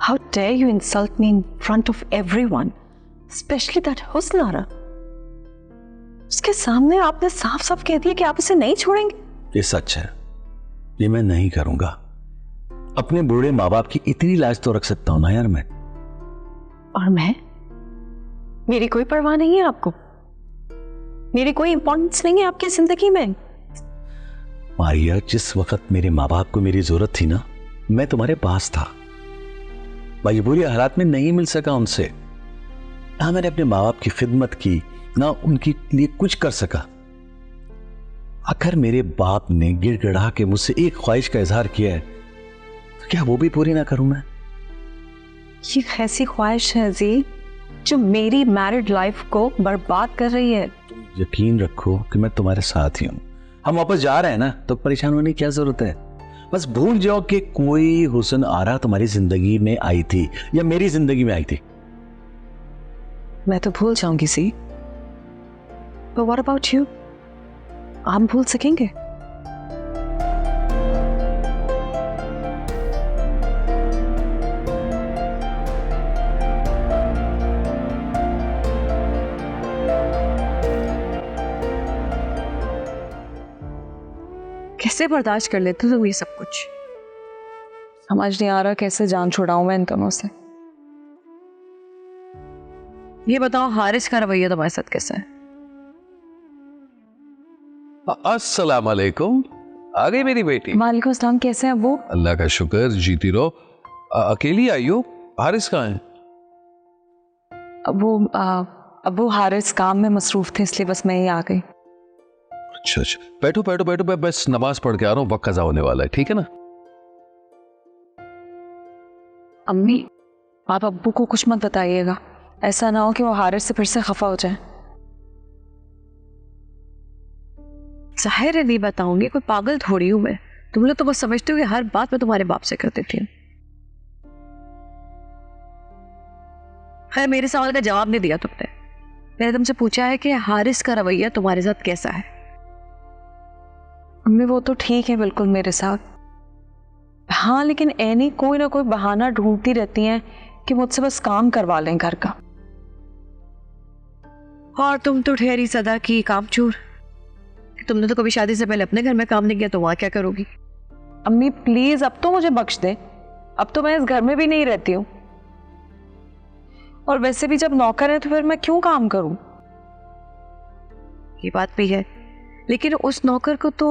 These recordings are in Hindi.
How dare you insult me in front of everyone, especially that Husnara? उसके सामने आपने साफ साफ कह दिया कि आप इसे नहीं छोड़ेंगे। ये सच है, ये मैं नहीं करूंगा। अपने बूढ़े माँ बाप की इतनी लाज तो रख सकता हूं ना यार मैं। और मैं, मेरी कोई परवाह नहीं है आपको, मेरी कोई इंपॉर्टेंस नहीं है आपकी जिंदगी में। मारिया, जिस वक्त मेरे माँ बाप को मेरी जरूरत थी ना, मैं तुम्हारे पास था। मजबूरी हालात में नहीं मिल सका उनसे, ना मैंने अपने माँ बाप की खिदमत की, ना उनके लिए कुछ कर सका। अगर मेरे बाप ने गिड़गिड़ा के मुझसे एक ख्वाहिश का इजहार किया है, तो क्या वो भी पूरी ना करूं मैं? ये ऐसी ख्वाहिश है जी जो मेरी मैरिड लाइफ को बर्बाद कर रही है। तुम यकीन रखो कि मैं तुम्हारे साथ ही हूं। हम वापस जा रहे हैं ना, तो परेशान होने की क्या जरूरत है? बस भूल जाओ कि कोई हुस्न आरा तुम्हारी जिंदगी में आई थी या मेरी जिंदगी में आई थी। मैं तो भूल जाऊंगी सी, but what about you? आप भूल सकेंगे? कैसे बर्दाश्त कर लेते हो तुम ये सब कुछ? समझ नहीं आ रहा कैसे जान छुड़ाऊं मैं इन दोनों से। ये बताओ, हारिस का रवैया तुम्हारे साथ कैसा है? अस्सलाम वालेकुम। आ गई मेरी बेटी? वालेकुम अस्सलाम। कैसे हैं वो? अल्लाह का शुक्र, जीती रहो। अकेली आई हो? हारिस कहाँ है? अब वो हारिस काम में मसरूफ थे, इसलिए बस मैं ही आ गई। अच्छा अच्छा, बैठो बैठो बैठो, मैं बस नमाज पढ़ के आ रहा हूँ, वक्त कज़ा होने वाला है, ठीक है ना? अम्मी, आप अब्बू को कुछ मत बताइएगा, ऐसा ना हो कि वो हारिस से फिर से खफा हो जाए। जाहिर है नहीं बताऊंगी, कोई पागल थोड़ी हूं मैं। तुम लोग तो बस समझते हो कि हर बात मैं तुम्हारे बाप से कर देती हूँ। खैर, मेरे सवाल का जवाब नहीं दिया तुमने। मैंने तुमसे पूछा है कि हारिस का रवैया तुम्हारे साथ कैसा है। अम्मी, वो तो ठीक है बिल्कुल मेरे साथ, हाँ, लेकिन एनी कोई ना कोई बहाना ढूंढती रहती हैं कि मुझसे बस काम करवा लें घर का। और तुम तो ठहरी सदा की कामचोर। तुमने तो कभी शादी से पहले अपने घर में काम नहीं किया, तो वहां क्या करोगी? अम्मी प्लीज, अब तो मुझे बख्श दे, अब तो मैं इस घर में भी नहीं रहती हूँ। और वैसे भी जब नौकर है तो फिर मैं क्यों काम करूं? ये बात भी है, लेकिन उस नौकर को तो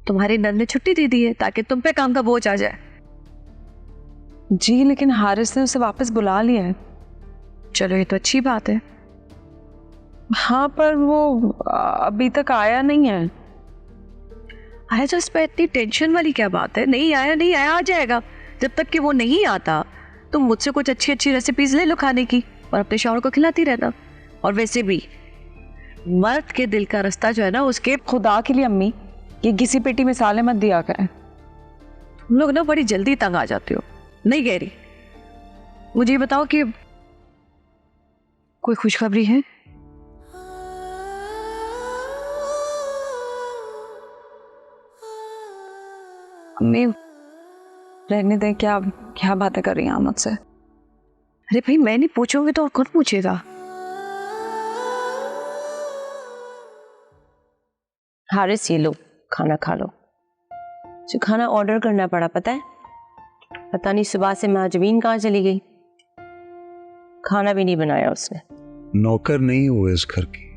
तुम्हारी नंद ने छुट्टी दे दी है ताकि तुम पे काम का बोझ आ जाए। जी, लेकिन हारिस ने उसे वापस बुला लिया है। चलो, ये तो अच्छी बात है। हाँ, पर वो अभी तक आया नहीं है। अरे तो इस पर इतनी टेंशन वाली क्या बात है? नहीं आया, नहीं आया, आ जाएगा। जब तक कि वो नहीं आता तुम मुझसे कुछ अच्छी अच्छी रेसिपीज ले लो खाने की और अपने शौहर को खिलाती रहना। और वैसे भी मर्द के दिल का रास्ता जो है ना, उसके खुदा के लिए अम्मी, ये घिसी पेटी मिसालें मत दिया करें। तुम लोग ना बड़ी जल्दी तंग आ जाते हो। नहीं कह रही, मुझे ये बताओ कि कोई खुशखबरी है? अम्मी, रहने दें, क्या क्या बातें कर रही हैं मुझसे? अरे भाई, मैं नहीं पूछूंगी तो और कौन पूछेगा? हारिस, ये लो, खाना खा लो। जो खाना ऑर्डर करना पड़ा, पता है? पता नहीं सुबह से महाजबीन कहाँ चली गई, खाना भी नहीं बनाया उसने। नौकर नहीं हुए इस घर की।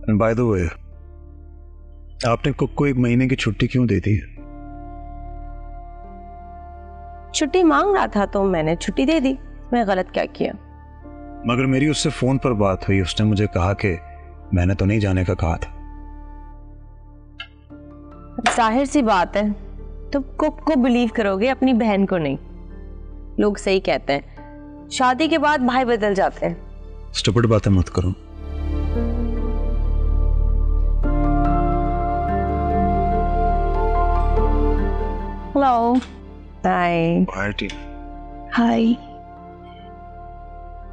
एंड बाय द वे, आपने कुक को 1 महीने की छुट्टी क्यों दे दी? छुट्टी मांग रहा था तो मैंने छुट्टी दे दी। मैं गलत क्या किया? मगर मेरी उससे फोन पर बात हुई, उसने मुझे कहा कि मैंने तो नहीं जाने का कहा था। जाहिर सी बात है, तुम कुक को बिलीव करोगे, अपनी बहन को नहीं। लोग सही कहते हैं, शादी के बाद भाई बदल जाते हैं। स्टूपिड बातें मत करो। Hello. Hi. Hi, Tina. Hi.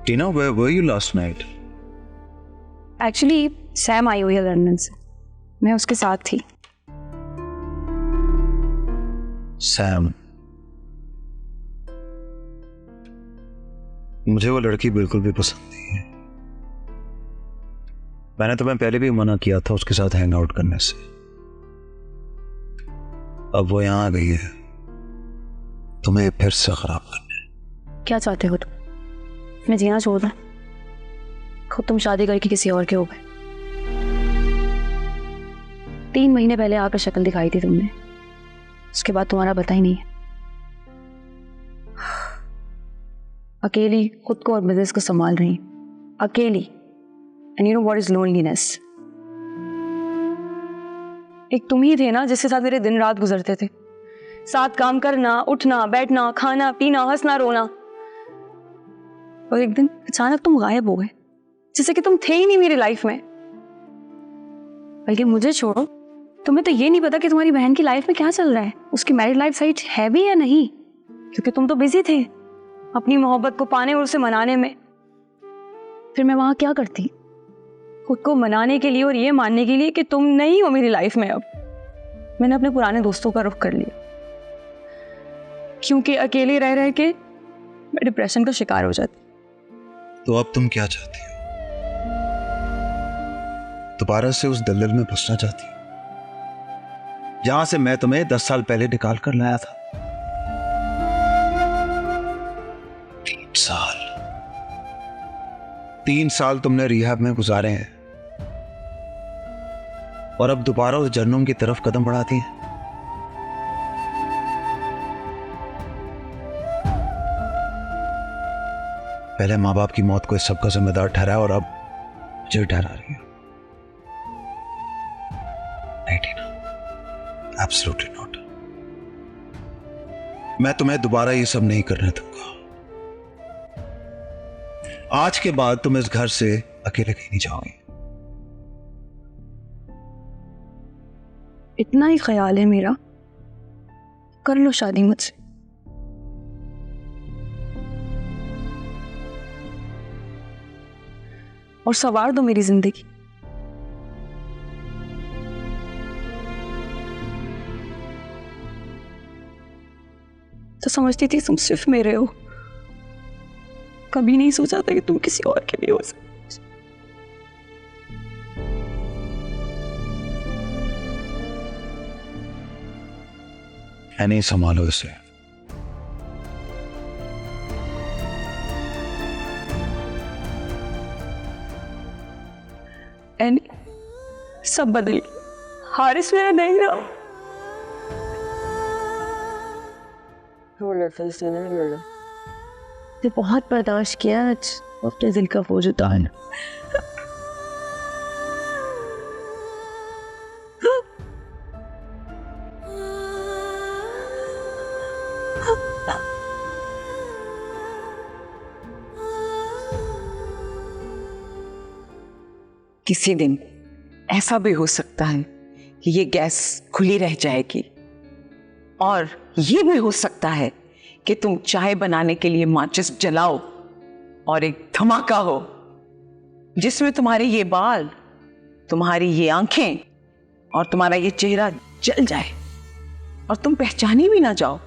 Tina, where were you last night? Actually Sam आई हुई है लंदन से, मैं उसके साथ थी। सैम, मुझे वो लड़की बिल्कुल भी पसंद नहीं है। मैंने तुम्हें पहले भी मना किया था उसके साथ हैंग आउट करने से। अब वो यहां आ गई है तुम्हें फिर से खराब करने। क्या चाहते हो तुम? मैं जीना छोड़ दूं? खुद तुम शादी करके किसी और के हो गए। 3 महीने पहले आकर शक्ल दिखाई थी तुमने, उसके बाद तुम्हारा पता ही नहीं है। अकेली खुद को और बिजनेस को संभाल रही, अकेली। And you know what is loneliness. एक तुम ही थे ना जिसके साथ मेरे दिन रात गुजरते थे, साथ काम करना, उठना, बैठना, खाना पीना, हंसना रोना। और एक दिन अचानक तुम गायब हो गए, जैसे कि तुम थे ही नहीं मेरी लाइफ में। बल्कि मुझे छोड़ो, तुम्हें तो ये नहीं पता कि तुम्हारी बहन की लाइफ में क्या चल रहा है, उसकी मैरिड लाइफ सही है भी या नहीं, क्योंकि तुम तो बिजी थे अपनी मोहब्बत को पाने और उसे मनाने में। फिर मैं वहां क्या करती, खुद को मनाने के लिए और ये मानने के लिए कि तुम नहीं हो मेरी लाइफ में। अब मैंने अपने पुराने दोस्तों का रुख कर लिया, क्योंकि अकेले रह रह के मैं डिप्रेशन का शिकार हो जाती। तो अब तुम क्या चाहती हो? दोबारा से उस दलदल में फंसना चाहती हो जहां से मैं तुम्हें 10 साल पहले निकाल कर लाया था? 3 साल तुमने रिहैब में गुजारे हैं और अब दोबारा उस जहन्नुम की तरफ कदम बढ़ाती हैं। पहले माँ बाप की मौत को इस सब का जिम्मेदार ठहराया और अब मुझे ठहरा रही है। नहीं टीना, एब्सोल्युटली नॉट। मैं तुम्हें दोबारा ये सब नहीं करने दूंगा। आज के बाद तुम इस घर से अकेले कहीं नहीं जाओगे। इतना ही ख्याल है मेरा, कर लो शादी मुझसे। और सवार दो मेरी जिंदगी। तो समझती थी तुम सिर्फ मेरे हो, कभी नहीं सोचा था कि तुम किसी और के भी हो सकते। नहीं, संभालो इसे। एनी, सब बदल गया। हारिस मेरा नहीं रहा। बहुत बर्दाश्त किया, आज अपने दिल का बोझ उतारना। किसी दिन ऐसा भी हो सकता है कि ये गैस खुली रह जाएगी, और ये भी हो सकता है कि तुम चाय बनाने के लिए माचिस जलाओ और एक धमाका हो जिसमें तुम्हारे ये बाल, तुम्हारी ये आंखें और तुम्हारा ये चेहरा जल जाए और तुम पहचानी भी ना जाओ।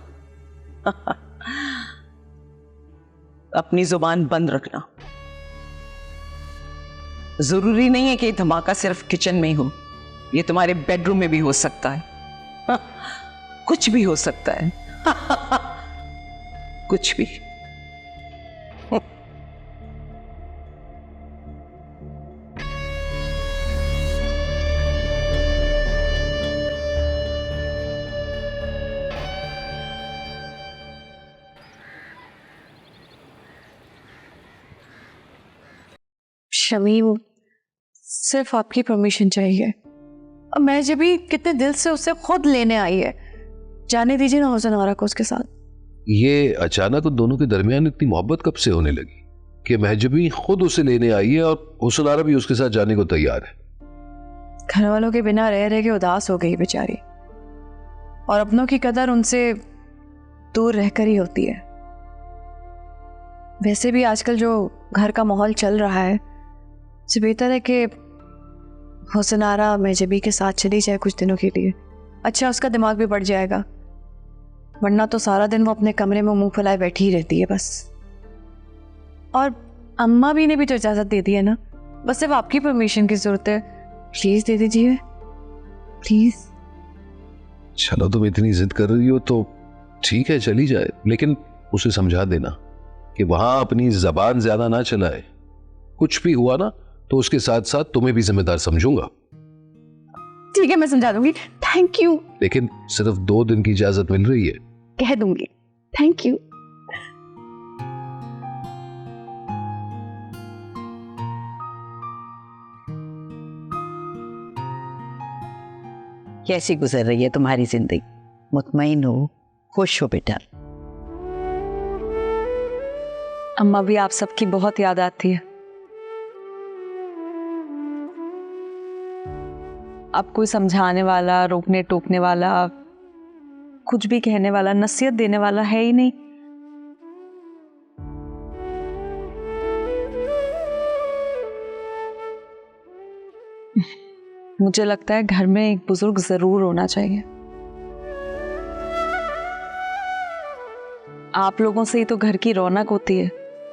अपनी जुबान बंद रखना। जरूरी नहीं है कि धमाका सिर्फ किचन में हो, ये तुम्हारे बेडरूम में भी हो सकता है। कुछ भी हो सकता है। कुछ भी। शमीम, सिर्फ आपकी परमिशन चाहिए। अब मैं जब भी कितने दिल से उससे खुद लेने आई है, जाने दीजिए ना हुसनारा को उसके साथ। ये अचानक उन दोनों के दरमियान इतनी मोहब्बत कब से होने लगी कि महजबी खुद उसे लेने आई है और हुसनारा भी उसके साथ जाने को तैयार है? घर वालों के बिना रह रह के उदास हो गई बेचारी, और अपनों की कदर उनसे दूर रहकर ही होती है। वैसे भी आजकल जो घर का माहौल चल रहा है, इससे बेहतर है कि हुसनारा महजबी के साथ चली जाए कुछ दिनों के लिए। अच्छा, उसका दिमाग भी बढ़ जाएगा वरना तो सारा दिन वो अपने कमरे में मुंह फुलाए बैठी ही रहती है बस। और अम्मा भी ने भी तो इजाजत दे दी है ना, बस सिर्फ आपकी परमिशन की जरूरत है। प्लीज दे दीजिए प्लीज। चलो तुम इतनी जिद कर रही हो तो ठीक है, चली जाए, लेकिन उसे समझा देना कि वहां अपनी जबान ज्यादा ना चलाए। कुछ भी हुआ ना तो उसके साथ साथ तुम्हें भी जिम्मेदार समझूंगा। ठीक है, मैं समझा दूंगी। Thank you. लेकिन सिर्फ 2 दिन की इजाजत मिल रही है। कह दूंगी। Thank you. कैसी गुजर रही है तुम्हारी जिंदगी? मुतमईन हो, खुश हो बेटा? अम्मा भी आप सबकी बहुत याद आती है। अब कोई समझाने वाला, रोकने टोकने वाला, कुछ भी कहने वाला, नसीहत देने वाला है ही नहीं। मुझे लगता है घर में एक बुजुर्ग जरूर होना चाहिए। आप लोगों से ही तो घर की रौनक होती है,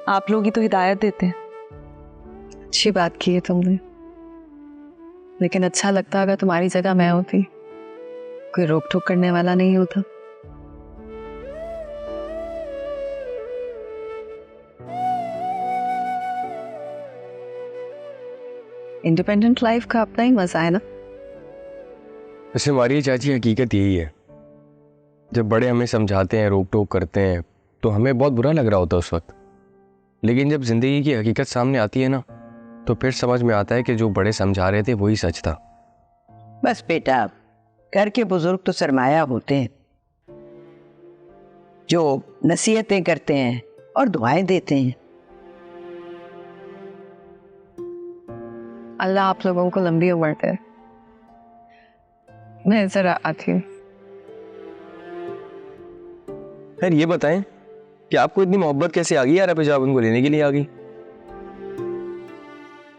आप लोग ही तो हिदायत देते हैं। अच्छी बात की है तुमने, लेकिन अच्छा लगता अगर तुम्हारी जगह मैं होती, कोई रोक टोक करने वाला नहीं होता। इंडिपेंडेंट लाइफ का अपना ही मजा है ना। वैसे हमारी चाची हकीकत यही है, जब बड़े हमें समझाते हैं, रोक टोक करते हैं तो हमें बहुत बुरा लग रहा होता है उस वक्त, लेकिन जब जिंदगी की हकीकत सामने आती है ना तो फिर समझ में आता है कि जो बड़े समझा रहे थे वही सच था। बस बेटा, घर के बुजुर्ग तो सरमाया होते हैं, जो नसीहतें करते हैं और दुआएं देते हैं। अल्लाह आप लोगों को लंबी उम्र दे। मैं जरा आती हूँ। खैर ये बताएं कि आपको इतनी मोहब्बत कैसे आ गई यार, जब उनको लेने के लिए आ गई?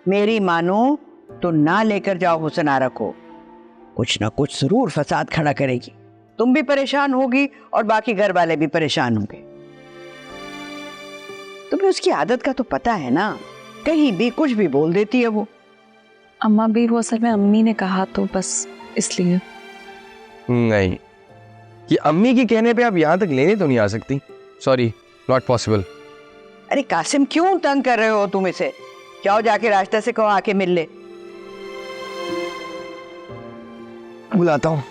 मेरी मानो तो ना लेकर जाओ हुसन आरा को, कुछ ना कुछ जरूर फसाद खड़ा करेगी। तुम भी परेशान होगी और बाकी घर वाले भी परेशान होंगे। तुम्हें उसकी आदत का तो पता है ना, कहीं भी कुछ भी बोल देती है वो। अम्मा भी वो असल में अम्मी ने कहा तो बस इसलिए। नहीं, ये अम्मी के कहने पे आप यहाँ तक लेने तो नहीं आ सकती। Sorry, not possible. अरे कासिम, क्यों तंग कर रहे हो तुम इसे? जाओ जाके रास्ते से कहो आके मिल ले। बुलाता हूँ।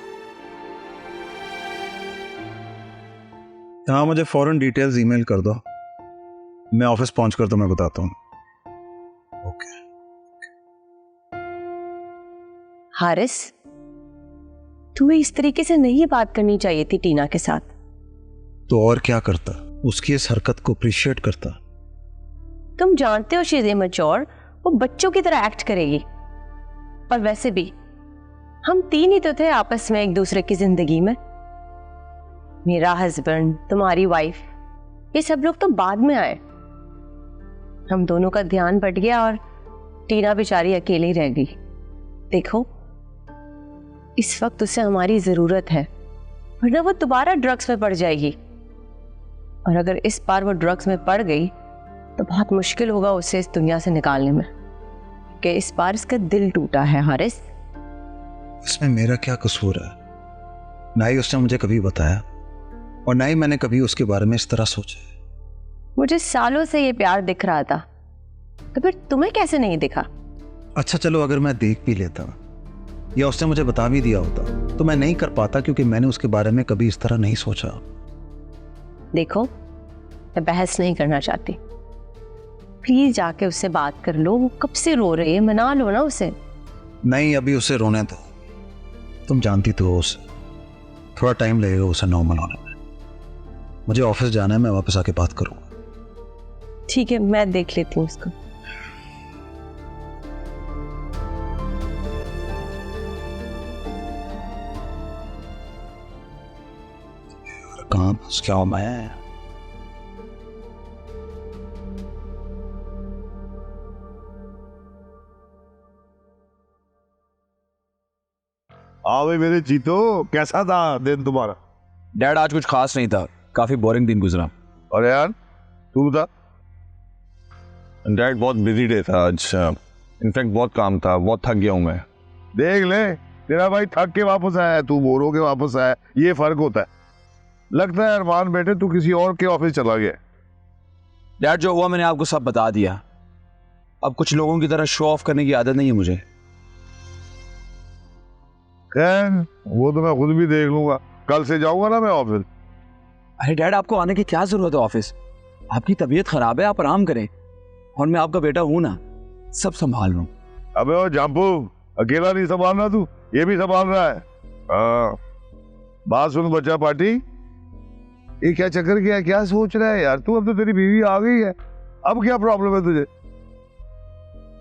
हाँ, मुझे फौरन डिटेल्स ईमेल कर दो, मैं ऑफिस पहुंचकर तुम्हें बताता हूँ। ओके। हारिस, तुम्हें इस तरीके से नहीं बात करनी चाहिए थी टीना के साथ। तो और क्या करता, उसकी इस हरकत को अप्रिशिएट करता। तुम जानते हो शी इज इमैच्योर, वो बच्चों की तरह एक्ट करेगी। और वैसे भी हम 3 ही तो थे आपस में एक दूसरे की जिंदगी में। मेरा हस्बैंड, तुम्हारी वाइफ, ये सब लोग तो बाद में आए। हम दोनों का ध्यान बट गया और टीना बेचारी अकेली रह गई। देखो, इस वक्त उसे हमारी जरूरत है, वरना वो दोबारा ड्रग्स में पड़ जाएगी। और अगर इस बार वो ड्रग्स में पड़ गई तो बहुत मुश्किल होगा उसे इस दुनिया से निकालने में, कि इस बार इसका दिल टूटा है। हारिस, इसमें मेरा क्या कसूर है? ना ही उसने मुझे कभी बताया और ना ही मैंने कभी उसके बारे में इस तरह सोचा। मुझे सालों से ये प्यार दिख रहा था, तो फिर तुम्हें कैसे नहीं दिखा? अच्छा चलो, अगर मैं देख भी लेता या उसने मुझे बता भी दिया होता तो मैं नहीं कर पाता, क्योंकि मैंने उसके बारे में कभी इस तरह नहीं सोचा। देखो, मैं बहस नहीं करना चाहती, प्लीज जाके उससे बात कर लो। वो कब से रो रही है, मना लो ना उसे। नहीं, अभी उसे रोने दो। तुम जानती तो हो उसे, थोड़ा टाइम लगेगा उसे नॉर्मल होने में। मुझे ऑफिस जाना है, मैं वापस आके बात करूंगा। ठीक है, मैं देख लेती हूँ उसको। कहाँ फंस गया हूं मैं? हाँ भाई मेरे जीतो, कैसा था दिन तुम्हारा? डैड आज कुछ खास नहीं था, काफी बोरिंग दिन गुजरा। अरे यार तू बता। डैड बहुत बिजी डे था आज, इनफैक्ट बहुत काम था, बहुत थक गया हूँ मैं। देख ले, तेरा भाई थक के वापस आया है, तू बोर हो के वापस आया, ये फर्क होता है। लगता है अरमान बेटे तू किसी और के ऑफिस चला गया। डैड जो हुआ मैंने आपको सब बता दिया। अब कुछ लोगों की तरह शो ऑफ करने की आदत नहीं है मुझे। खैर वो तो मैं खुद भी देख लूंगा, कल से जाऊंगा ना मैं ऑफिस। अरे डैड आपको आने की क्या जरूरत है ऑफिस? आपकी तबीयत खराब है, आप आराम करें, और मैं आपका बेटा हूं ना, सब संभाल लूं। अबे ओ जाम्पू, अकेला नहीं संभाल रहा तू, ये भी संभाल रहा है। हाँ बात सुन बच्चा पार्टी, ये क्या चक्कर क्या है, क्या सोच रहा है यार तू? अब तो तेरी बीवी आ गई है, अब क्या प्रॉब्लम है तुझे?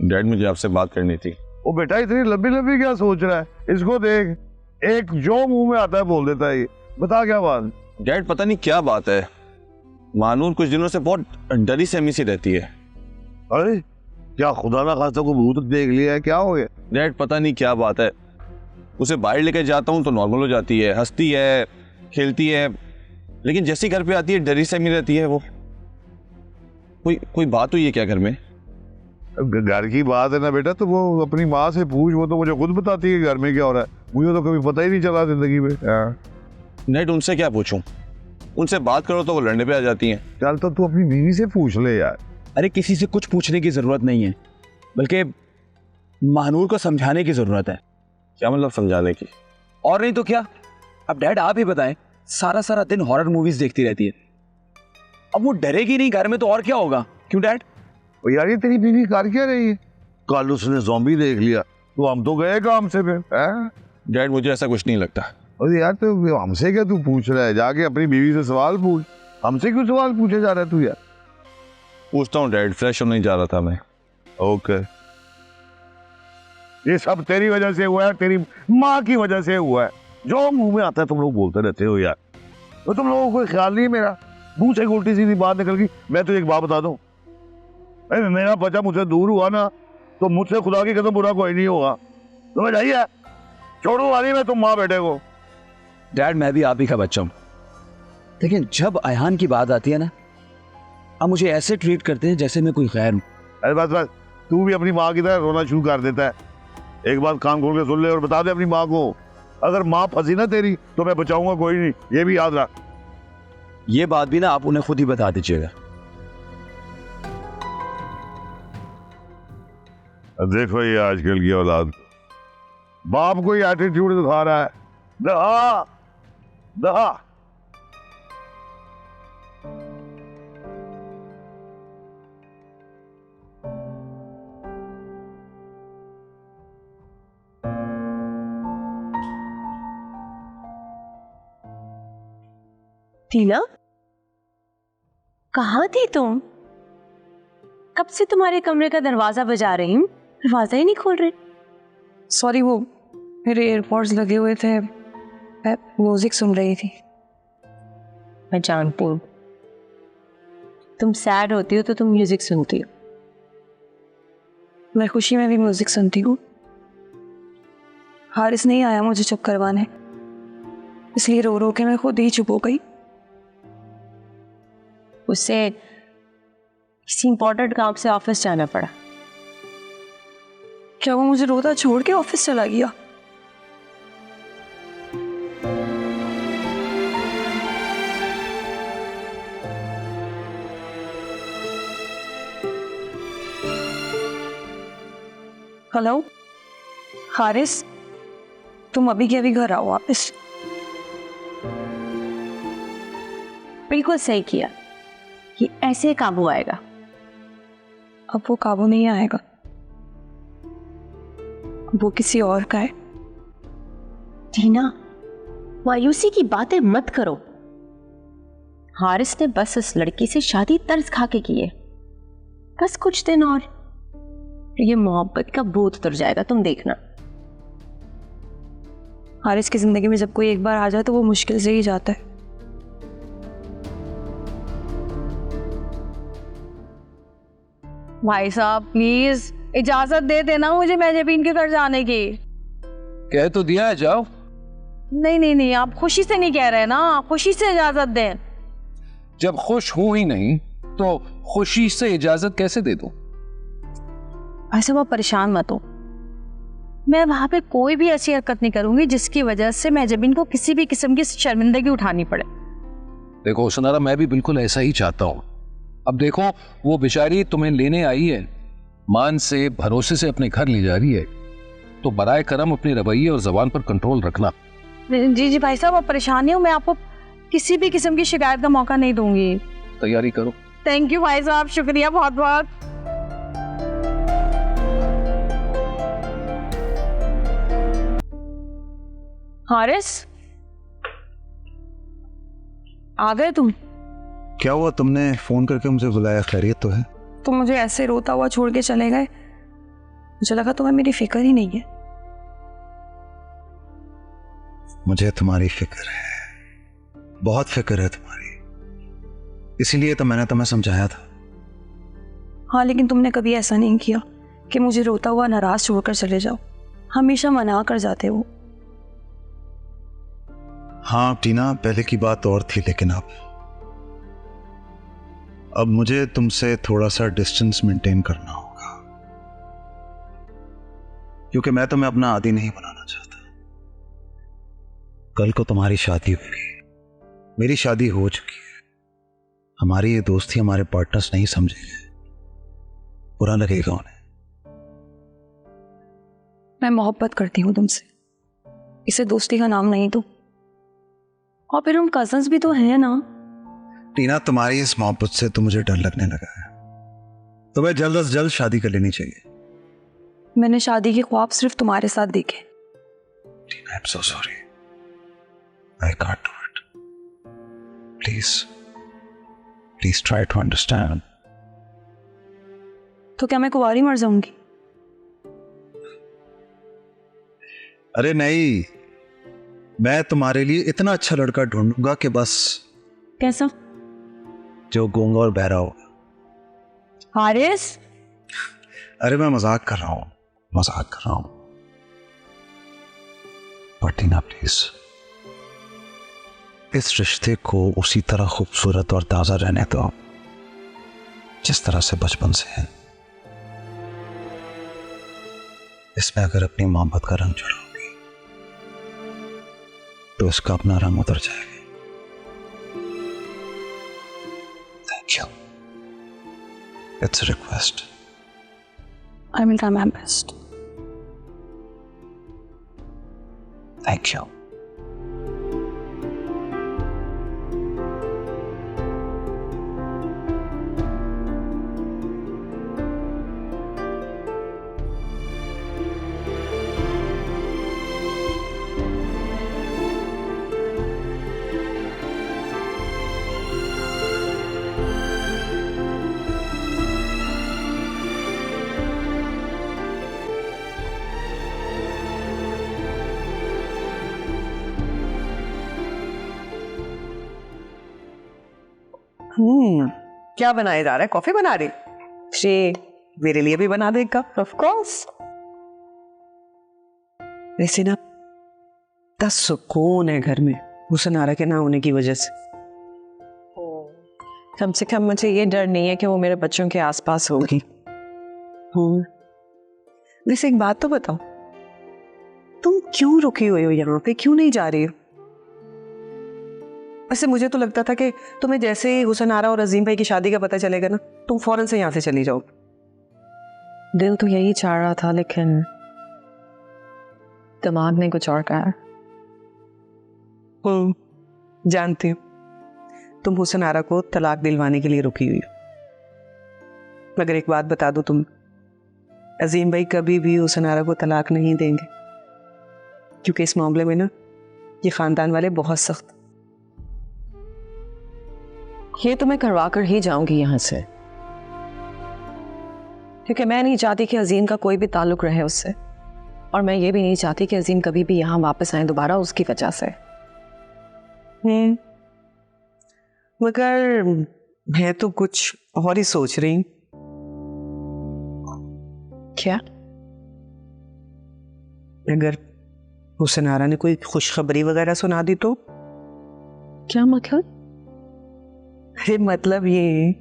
डैड मुझे आपसे बात करनी थी। ओ बेटा इतनी लंबी लंबी क्या सोच रहा है? इसको देख, एक जो मुंह में आता है बोल देता है। ये बता क्या बात? डैड पता नहीं क्या बात है, मानूर कुछ दिनों से बहुत डरी सहमी सी रहती है। अरे क्या खुदा ना खासा को भूत देख लिया है, क्या हो गया? डैड पता नहीं क्या बात है, उसे बाहर लेकर जाता हूँ तो नॉर्मल हो जाती है, हंसती है, खेलती है, लेकिन जैसी घर पे आती है डरी सहमी रहती है। वो कोई बात हुई है क्या घर में? घर की बात है ना बेटा, तो वो अपनी माँ से पूछ, वो तो मुझे खुद बताती है घर में क्या हो रहा है, मुझे तो कभी पता ही नहीं चला जिंदगी में। डैड उनसे क्या पूछूं, उनसे बात करो तो वो लड़ने पे आ जाती हैं। चल तो तू अपनी बीवी से पूछ ले यार। अरे किसी से कुछ पूछने की जरूरत नहीं है, बल्कि महानूर को समझाने की जरूरत है। क्या मतलब समझाने की? और नहीं तो क्या। अब डैड आप ही बताएं, सारा सारा दिन हॉरर मूवीज देखती रहती है, अब वो डरेगी नहीं घर में तो और क्या होगा? क्यों डैड? यार ये तेरी बीवी कर क्या रही है? कल उसने ज़ॉम्बी देख लिया तो हम तो गए काम से फिर। डैड मुझे ऐसा कुछ नहीं लगता। अरे यार तो हमसे क्या तू पूछ रहा है? जाके अपनी बीवी से सवाल पूछ, हमसे क्यों सवाल पूछे जा रहा है तू यार? पूछता हूँ डैड, फ्रेश होने जा रहा था मैं। ओके, ये सब तेरी वजह से हुआ है, तेरी माँ की वजह से हुआ है। जो मुंह में आता है तुम लोग बोलते रहते हो यार, तो तुम लोगों को कोई ख्याल नहीं मेरा? मुंह से उल्टी सीधी बात निकल गई। मैं तो एक बात बता दूं, मेरा बच्चा मुझसे दूर हुआ ना तो मुझसे खुदा की कसम बुरा कोई नहीं होगा। तुम्हें चाहिए छोड़ो वाली मैं तुम माँ बेटे को। डैड मैं भी आप ही का बच्चा हूं, लेकिन जब अयान की बात आती है ना, आप मुझे ऐसे ट्रीट करते हैं जैसे मैं कोई गैर हूं। अरे बस तू भी अपनी माँ की तरह रोना शुरू कर देता है। एक बात कान खोल के सुन ले और बता दे अपनी माँ को, अगर माँ फंसी ना तेरी तो मैं बचाऊंगा कोई नहीं, ये भी याद रख। ये बात भी ना आप उन्हें खुद ही बता दीजिएगा। देखो ये आजकल की औलाद, बाप को ही एटीट्यूड दिखा रहा है। दहा दहा टीना, कहाँ थी तुम? कब से तुम्हारे कमरे का दरवाजा बजा रही हूँ, दरवाजा ही नहीं खोल रहे। सॉरी, वो मेरे एयरपॉड्स लगे हुए थे, मैं म्यूजिक सुन रही थी। मैं जानती हूँ तुम सैड होती हो तो तुम म्यूजिक सुनती हो। मैं खुशी में भी म्यूजिक सुनती हूँ। हारिस नहीं आया मुझे चुप करवाने, इसलिए रो रो के मैं खुद ही चुप हो गई। उससे किसी इंपॉर्टेंट काम से ऑफिस जाना पड़ा। क्या वो मुझे रोता छोड़ के ऑफिस चला गया? हेलो हारिस, तुम अभी के अभी घर आओ वापस। बिल्कुल सही किया, ये ऐसे काबू आएगा। अब वो काबू नहीं आएगा, वो किसी और का है। टीना, मायूसी की बातें मत करो। हारिस ने बस उस लड़की से शादी तर्ज खा के की है। बस कुछ दिन और ये मोहब्बत का भूत उतर जाएगा, तुम देखना। हारिस की जिंदगी में जब कोई एक बार आ जाए तो वो मुश्किल से ही जाता है। भाई साहब प्लीज इजाजत दे देना मुझे मेहजबीन के घर जाने की। कह तो दिया है, जाओ। नहीं नहीं नहीं, आप खुशी से नहीं कह रहे ना, खुशी से इजाजत दें। जब खुश हूं ही नहीं तो खुशी से इजाजत कैसे दे दूं? ऐसे वो परेशान मत हो, मैं वहां पे कोई भी ऐसी हरकत नहीं करूंगी जिसकी वजह से महजबीन को किसी भी किस्म की शर्मिंदगी उठानी पड़े। देखो हुसनारा, मैं भी बिल्कुल ऐसा ही चाहता हूं। अब देखो, वो बेचारी तुम्हें लेने आई है, मान से भरोसे से अपने घर ले जा रही है, तो बराए करम अपने रवैये और जबान पर कंट्रोल रखना। जी जी भाई साहब, आप परेशान नहीं हो, मैं आपको किसी भी किस्म की शिकायत का मौका नहीं दूंगी। तैयारी करो। थैंक यू भाई साहब, शुक्रिया बहुत बहुत। हारिस, आ गए तुम? क्या हुआ, तुमने फोन करके मुझे बुलाया, खैरियत तो है? तुम मुझे ऐसे रोता हुआ छोड़ के चले गए, मुझे लगा तुम्हें मेरी फिक्र ही नहीं है। मुझे तुम्हारी फिक्र है, बहुत फिक्र है तुम्हारी, इसीलिए तो मैंने तुम्हें समझाया था। हाँ, लेकिन तुमने कभी ऐसा नहीं किया कि मुझे रोता हुआ नाराज छोड़कर चले जाओ, हमेशा मना कर जाते हो। हाँ टीना, पहले की बात और थी, लेकिन अब मुझे तुमसे थोड़ा सा डिस्टेंस मेंटेन करना होगा, क्योंकि मैं तुम्हें अपना आदी नहीं बनाना चाहता। कल को तुम्हारी शादी होगी, मेरी शादी हो चुकी है, हमारी ये दोस्ती हमारे पार्टनर्स नहीं समझेंगे, बुरा लगेगा उन्हें। मैं मोहब्बत करती हूँ तुमसे, इसे दोस्ती का नाम नहीं दो। और फिर हम कजन्स भी तो हैं ना। टीना, तुम्हारी इस मोहब्बत से तो मुझे डर लगने लगा है, तुम्हें जल्द से जल्द शादी कर लेनी चाहिए। मैंने शादी के ख्वाब सिर्फ तुम्हारे साथ देखे। Tina, I am so sorry, I can't do it, please try to understand. तो क्या मैं कुंवारी मर जाऊंगी? अरे नहीं, मैं तुम्हारे लिए इतना अच्छा लड़का ढूंढूंगा कि बस। कैसा? जो गूंगा और बहरा होगा। हारिस, अरे मैं मजाक कर रहा हूं। बट टीना प्लीज, इस रिश्ते को उसी तरह खूबसूरत और ताजा रहने दो जिस तरह से बचपन से है। इसमें अगर अपनी मोहब्बत का रंग चढ़ाओगी तो इसका अपना रंग उतर जाएगा। Thank you, it's a request. I will try my best. Thank you. क्या बनाया जा रहा है? कॉफी बना रही? जी, मेरे लिए भी बना दे एक कप। Of course. वैसे ना, इतना सुकून है घर में हुसनारा के ना होने की वजह से। कम से कम मुझे ये डर नहीं है कि वो मेरे बच्चों के आसपास होगी। वैसे एक बात तो बताओ, तुम क्यों रुकी हुई हो यहाँ पे, क्यों नहीं जा रही हो? वैसे मुझे तो लगता था कि तुम्हें जैसे ही हुसनारा और अजीम भाई की शादी का पता चलेगा ना, तुम फौरन से यहाँ से चली जाओ। दिल तो यही चाह रहा था, लेकिन दिमाग ने कुछ और कहा। जानती हूँ तुम हुसनारा को तलाक दिलवाने के लिए रुकी हुई हो, मगर एक बात बता दो, तुम अजीम भाई कभी भी हुसनारा को तलाक नहीं देंगे, क्योंकि इस मामले में ना ये खानदान वाले बहुत सख्त। ये तो मैं करवा कर ही जाऊंगी यहाँ से, क्योंकि मैं नहीं चाहती कि अजीम का कोई भी ताल्लुक रहे उससे, और मैं ये भी नहीं चाहती कि अजीम कभी भी यहाँ वापस आए दोबारा उसकी वजह से। मगर मैं तो कुछ और ही सोच रही हूँ। क्या? अगर हुसनारा ने कोई खुशखबरी वगैरह सुना दी तो? क्या मतलब? अरे मतलब ये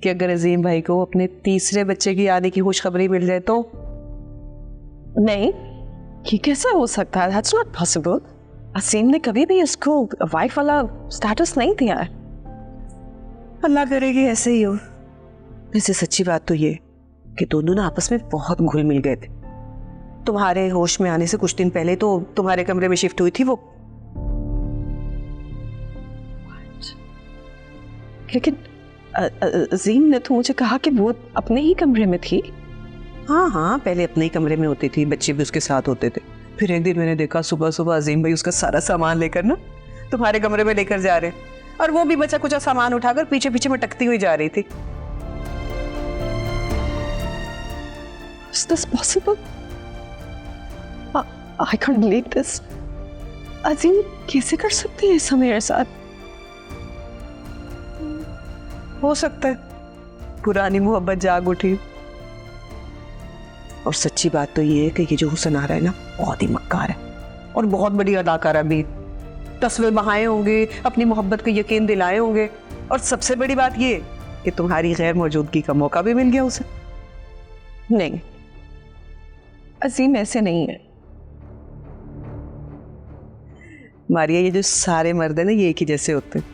कि अगर अजीम भाई को अपने तीसरे बच्चे की आने की खुशखबरी मिल जाए तो? नहीं, ये कैसे हो सकता है? That's not possible. असीम ने कभी भी इसको वाइफ वाला स्टेटस नहीं दिया है। अल्लाह करेगी ऐसे ही हो। वैसे सच्ची बात तो ये कि दोनों ना आपस में बहुत घुल मिल गए थे। तुम्हारे होश में आने से कुछ दिन पहले तो तुम्हारे कमरे में शिफ्ट हुई थी वो। लेकिन अजीम ने तो मुझे कहा कि वो अपने ही कमरे में थी। हाँ हाँ, पहले अपने ही कमरे में होती थी, बच्चे भी उसके साथ होते थे। फिर एक दिन मैंने देखा सुबह सुबह अजीम भाई उसका सारा सामान लेकर ना तुम्हारे कमरे में लेकर जा रहे हैं, और वो भी बचा कुचा सामान उठाकर पीछे पीछे मटकती हुई जा रही थी। Is this possible? I can't believe this. अजीम कैसे कर सकती है ऐसा मेरे साथ? हो सकता है पुरानी मोहब्बत जाग उठी। और सच्ची बात तो ये है कि ये जो हुसनारा है ना बहुत ही मक्कार है और बहुत बड़ी अदाकारा भी। तस्वीर बहाए होंगे, अपनी मोहब्बत को यकीन दिलाए होंगे, और सबसे बड़ी बात ये कि तुम्हारी गैर मौजूदगी का मौका भी मिल गया उसे। नहीं, अजीम ऐसे नहीं है। मारिया, ये जो सारे मर्द है ना ये एक ही जैसे होते हैं।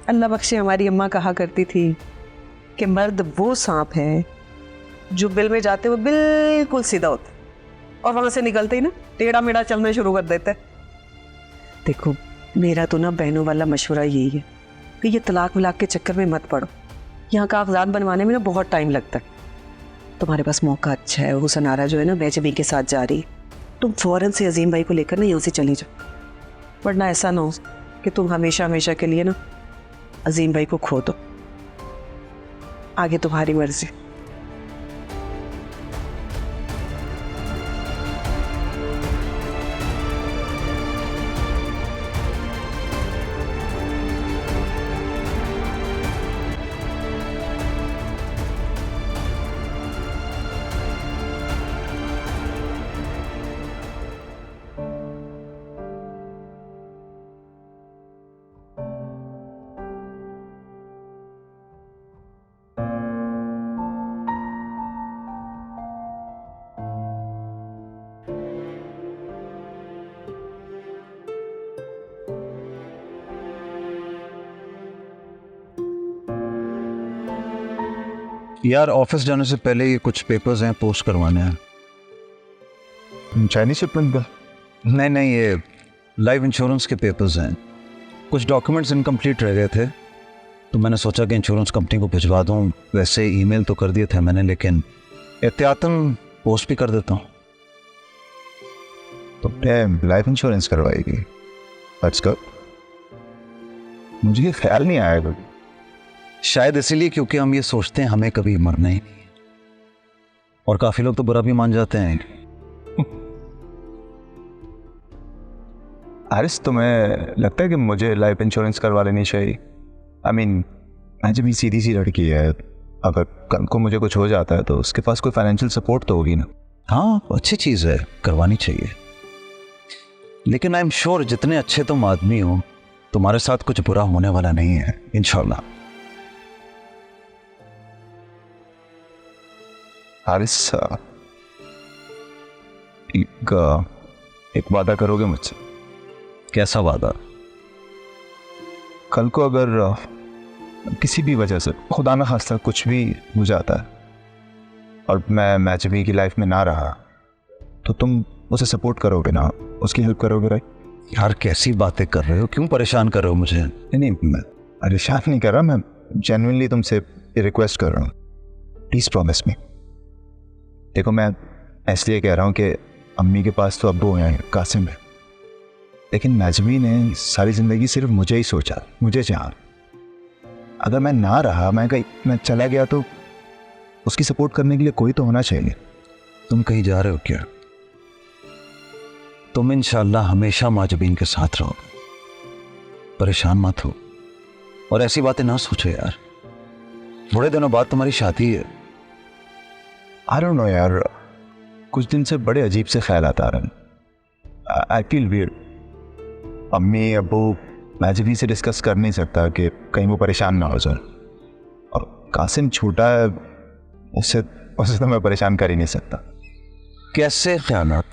अल्लाह बख्शे, हमारी अम्मा कहा करती थी कि मर्द वो सांप है जो बिल में जाते हुए बिल्कुल सीधा होता है और वहां से निकलते ही ना टेढ़ा मेढ़ा चलना शुरू कर देता है। देखो, मेरा तो ना बहनों वाला मशवरा यही है कि ये तलाक विलाक के चक्कर में मत पड़ो। यहाँ कागजात बनवाने में ना बहुत टाइम लगता है। तुम्हारे पास मौका अच्छा है, हुसनारा जो है ना बेचबी के साथ जा रही, तुम फौरन से अजीम भाई को लेकर ना यहाँ से चली जाओ, वरना ऐसा ना हो कि तुम हमेशा हमेशा के लिए ना अजीम भाई को खो दो। आगे तुम्हारी मर्जी। यार ऑफिस जाने से पहले ये कुछ पेपर्स हैं, पोस्ट करवाने हैं। चाइनीज शिपमेंट का? नहीं, ये लाइफ इंश्योरेंस के पेपर्स हैं। कुछ डॉक्यूमेंट्स इनकम्प्लीट रह गए थे तो मैंने सोचा कि इंश्योरेंस कंपनी को भिजवा दूं। वैसे ईमेल तो कर दिए थे मैंने, लेकिन एहतियातन पोस्ट भी कर देता हूँ। तो लाइफ इंश्योरेंस करवाएगी? That's good. मुझे ये ख्याल नहीं आया कभी। शायद इसीलिए क्योंकि हम ये सोचते हैं हमें कभी मरना ही नहीं, और काफी लोग तो बुरा भी मान जाते हैं। हारिस, तुम्हें लगता है कि मुझे लाइफ इंश्योरेंस करवा लेनी चाहिए? आई मीन, मैं जब सीधी सी लड़की है, अगर कल को मुझे कुछ हो जाता है तो उसके पास कोई फाइनेंशियल सपोर्ट तो होगी ना। हाँ, अच्छी चीज़ है, करवानी चाहिए। लेकिन आई एम श्योर जितने अच्छे तुम आदमी हो, तुम्हारे साथ कुछ बुरा होने वाला नहीं है, इंशाल्लाह। हारिस, एक वादा करोगे मुझसे? कैसा वादा? कल को अगर किसी भी वजह से खुदा न खास्ता कुछ भी हो जाता है और मैं मैचबी की लाइफ में ना रहा, तो तुम उसे सपोर्ट करोगे ना, उसकी हेल्प करोगे? राइट यार, कैसी बातें कर रहे हो? क्यों परेशान कर रहे हो मुझे? नहीं, मैं परेशान नहीं कर रहा, मैं जेन्युइनली तुमसे रिक्वेस्ट कर रहा हूँ। Please promise me. देखो, मैं इसलिए कह रहा हूँ कि अम्मी के पास तो अब्बू हैं, कासिम है, लेकिन मैजमी ने सारी ज़िंदगी सिर्फ मुझे ही सोचा, मुझे चाहा। अगर मैं ना रहा, मैं चला गया, तो उसकी सपोर्ट करने के लिए कोई तो होना चाहिए। तुम कहीं जा रहे हो क्या? तुम इंशाल्लाह हमेशा माजबीन के साथ रहोगे, परेशान मत हो और ऐसी बातें ना सोचो यार। बड़े दिनों बाद तुम्हारी शादी है। आई डोंट नो यार, कुछ दिन से बड़े अजीब से ख्याल आता रहे। I feel weird. अम्मी अब्बू मैं जब से डिस्कस कर नहीं सकता कि कहीं वो परेशान ना हो जाए, और कासिम छोटा है, उससे तो मैं परेशान कर ही नहीं सकता। कैसे ख्यालात?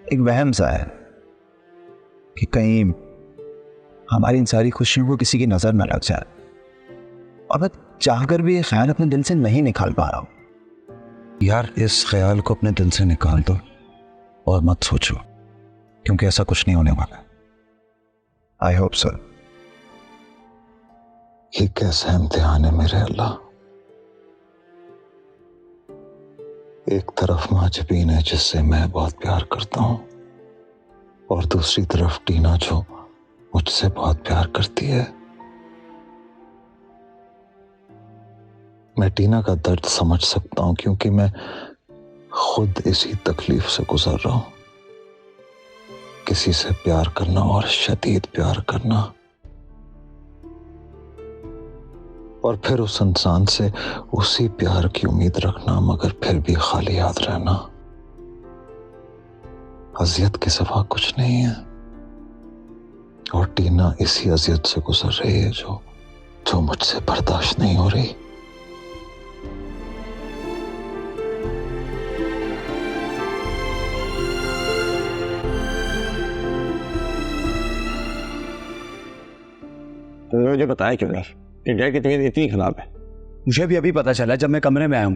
एक वहम सा है कि कहीं हमारी इन सारी खुशियों को किसी की नजर न लग जाए, और मैं चाहकर भी ये ख्याल अपने दिल से नहीं निकाल पा रहा हूं। यार इस ख्याल को अपने दिल से निकाल दो और मत सोचो, क्योंकि ऐसा कुछ नहीं होने वाला। I hope so. ये कैसा इम्तिहान है मेरे अल्लाह। एक तरफ माजबीन है जिससे मैं बहुत प्यार करता हूं, और दूसरी तरफ टीना जो मुझसे बहुत प्यार करती है। मैं टीना का दर्द समझ सकता हूं, क्योंकि मैं खुद इसी तकलीफ से गुजर रहा हूं। किसी से प्यार करना और शदीद प्यार करना, और फिर उस इंसान से उसी प्यार की उम्मीद रखना, मगर फिर भी खाली हाथ रहना, अजियत के सिवा कुछ नहीं है। और टीना इसी अजियत से गुजर रही है जो मुझसे बर्दाश्त नहीं हो रही। तो मुझे बताया क्यों नहीं कि डैड की तबीयत इतनी खराब है? मुझे भी अभी पता चला जब मैं कमरे में आया हूं।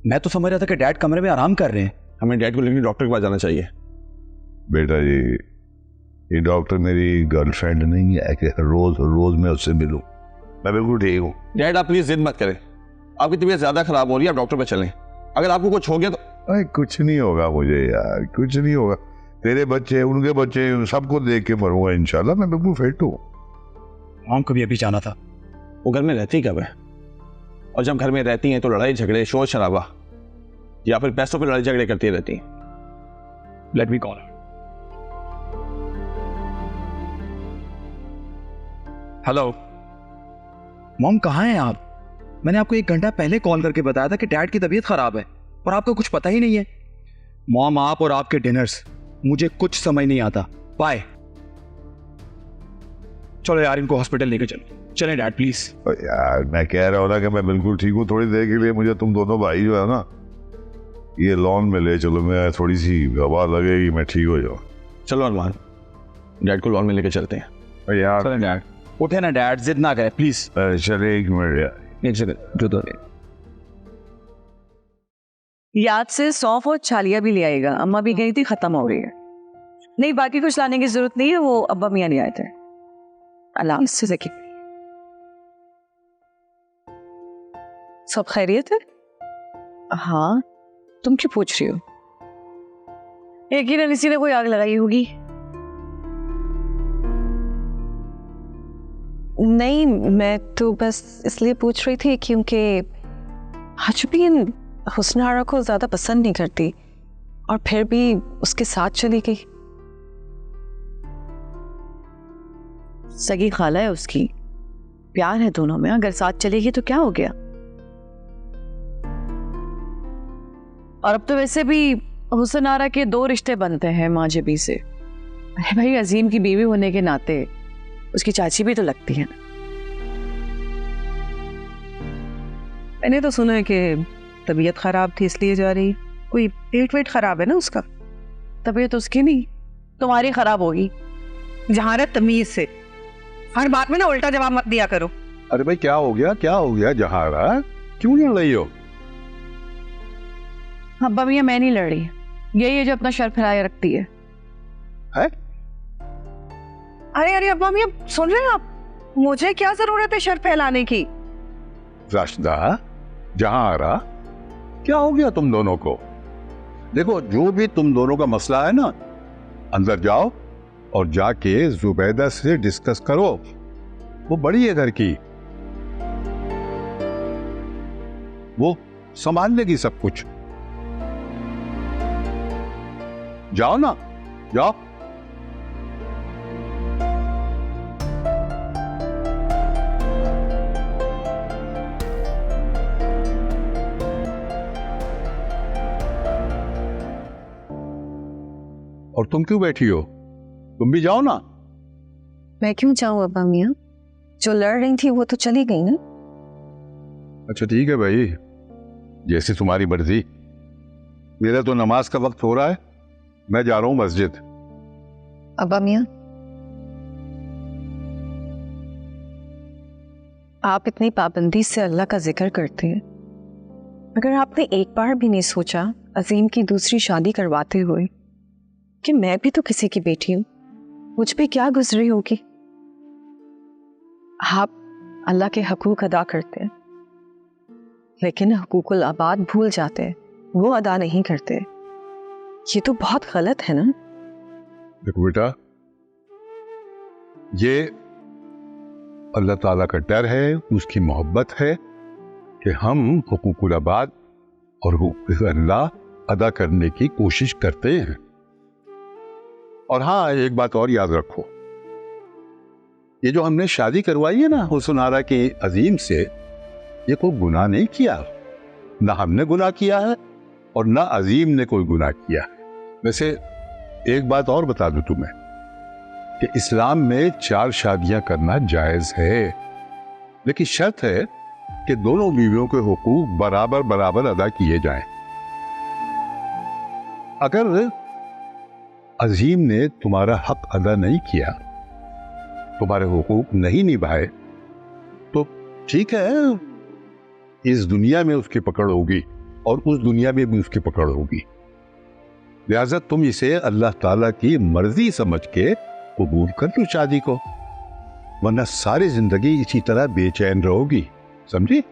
मैं तो समझ रहा था कि डैड कमरे में आराम कर रहे हैं। हमें डैड को लेकर डॉक्टर के पास जाना चाहिए। बेटा जी, ये डॉक्टर मेरी गर्लफ्रेंड नहीं है कि रोज रोज मैं उससे मिलूं। मैं बिल्कुल ठीक हूँ। डैड आप प्लीज जिद मत करें, आपकी तबीयत ज्यादा खराब हो रही है, आप डॉक्टर पे चलें। अगर आपको कुछ हो गया तो अरे कुछ नहीं होगा मुझे यार, कुछ नहीं होगा। तेरे बच्चे, उनके बच्चे, सबको देख के मरूंगा इंशाल्लाह। मैं बिल्कुल फिट हूँ। मॉम को भी अभी जाना था। वो घर में रहती कब है? और जब घर में रहती हैं तो लड़ाई झगड़े, शोर शराबा, या फिर पैसों पे लड़ाई झगड़े करती रहती हैं। Let me call. Hello mom, कहाँ हैं आप? मैंने आपको 1 घंटा पहले कॉल करके बताया था कि डैड की तबीयत खराब है, और आपको कुछ पता ही नहीं है। मॉम, आप और आपके डिनर्स मुझे कुछ समझ नहीं आता। बाय। चलो यार, इनको हॉस्पिटल लेके चलो। चलें डैड प्लीज। यार मैं कह रहा हूँ ना कि मैं बिल्कुल ठीक हूँ। थोड़ी देर के लिए मुझे तुम दोनों भाई जो है ना, ये लॉन में ले चलो। मैं थोड़ी सी हवा लगेगी, मैं ठीक हो जाऊँ। चलो अरमान, डैड को लॉन में लेके चलते हैं। यार चलें डैड। उठे ना डैड, जिद ना करें प्लीज। चले 1 मिनट यार। 1 सेकंड जो याद से सौंफ और छालिया भी ले आएगा, अम्मा भी गई थी, खत्म हो गई है। नहीं, बाकी कुछ लाने की जरूरत नहीं है, वो अब्बा मियाँ ले आए थे। अल्लाह से जकी। सब खैरियत है? हाँ, तुम क्यों पूछ रही हो? यकीनन इसी ने कोई आग लगाई होगी। नहीं, मैं तो बस इसलिए पूछ रही थी क्योंकि हजबीन हुस्न आरा को ज्यादा पसंद नहीं करती, और फिर भी उसके साथ चली गई। सगी खाला है उसकी, प्यार है दोनों में, अगर साथ चलेगी तो क्या हो गया। और अब तो वैसे भी हुस्न आरा के 2 रिश्ते बनते हैं माजबी से। अरे भाई, अजीम की बीवी होने के नाते उसकी चाची भी तो लगती है ना। मैंने तो सुना है कि तबीयत खराब थी इसलिए जा रही। कोई पेट वेट खराब है ना उसका? तबीयत उसकी नहीं, तुम्हारी खराब होगी। जहां रह तमीज से, हर बात में ना उल्टा जवाब मत दिया करो। अरे भाई क्या हो गया, क्या हो गया जहारा? क्यों लड़ रही हो? अब्बा मियाँ, मैं नहीं लड़ रही, यही है जो अपना शर फैलाए रखती है। अरे अरे अब्बा मियाँ, सुन रहे हैं आप? मुझे क्या जरूरत है शर फैलाने की? राशिदा, जहारा, क्या हो गया तुम दोनों को? देखो, जो भी तुम दोनों का मसला है ना, अंदर जाओ और जाके जुबैदा से डिस्कस करो। वो बड़ी है घर की, वो संभाल लेगी सब कुछ। जाओ ना, जाओ। और तुम क्यों बैठी हो? तुम भी जाओ ना। मैं क्यों जाऊं अब्बा मियाँ? जो लड़ रही थी वो तो चली गई ना। अच्छा ठीक है भाई, जैसे तुम्हारी मर्जी। मेरा तो नमाज का वक्त हो रहा है, मैं जा रहा हूं मस्जिद। अब्बा मियाँ, आप इतनी पाबंदी से अल्लाह का जिक्र करते हैं, मगर आपने एक बार भी नहीं सोचा अजीम की दूसरी शादी करवाते हुए कि मैं भी तो किसी की बेटी हूं, मुझ पे क्या गुजरी होगी। आप अल्लाह के हकूक अदा करते हैं, लेकिन हकूकुल आबाद भूल जाते हैं, वो अदा नहीं करते। ये तो बहुत गलत है ना। देखो बेटा, ये अल्लाह ताला का डर है, उसकी मोहब्बत है कि हम हुकूकुल आबाद और हुकूक अल्लाह अदा करने की कोशिश करते हैं। और हाँ, एक बात और याद रखो, ये जो हमने शादी करवाई है ना हुस्न के अजीम से, ये कोई गुनाह नहीं किया, ना हमने गुनाह किया है और ना अजीम ने कोई गुनाह किया है। वैसे एक बात और बता दूं तुम्हें कि इस्लाम में 4 शादियां करना जायज है, लेकिन शर्त है कि दोनों बीवियों के हुकूक बराबर बराबर अदा किए जाएं। अगर अजीम ने तुम्हारा हक अदा नहीं किया, तुम्हारे हुकूक नहीं निभाए, तो ठीक है, इस दुनिया में उसकी पकड़ होगी और उस दुनिया में भी उसकी पकड़ होगी। लिहाजा तुम इसे अल्लाह ताला की मर्जी समझ के कबूल कर लो शादी को, वरना सारी जिंदगी इसी तरह बेचैन रहोगी। समझी?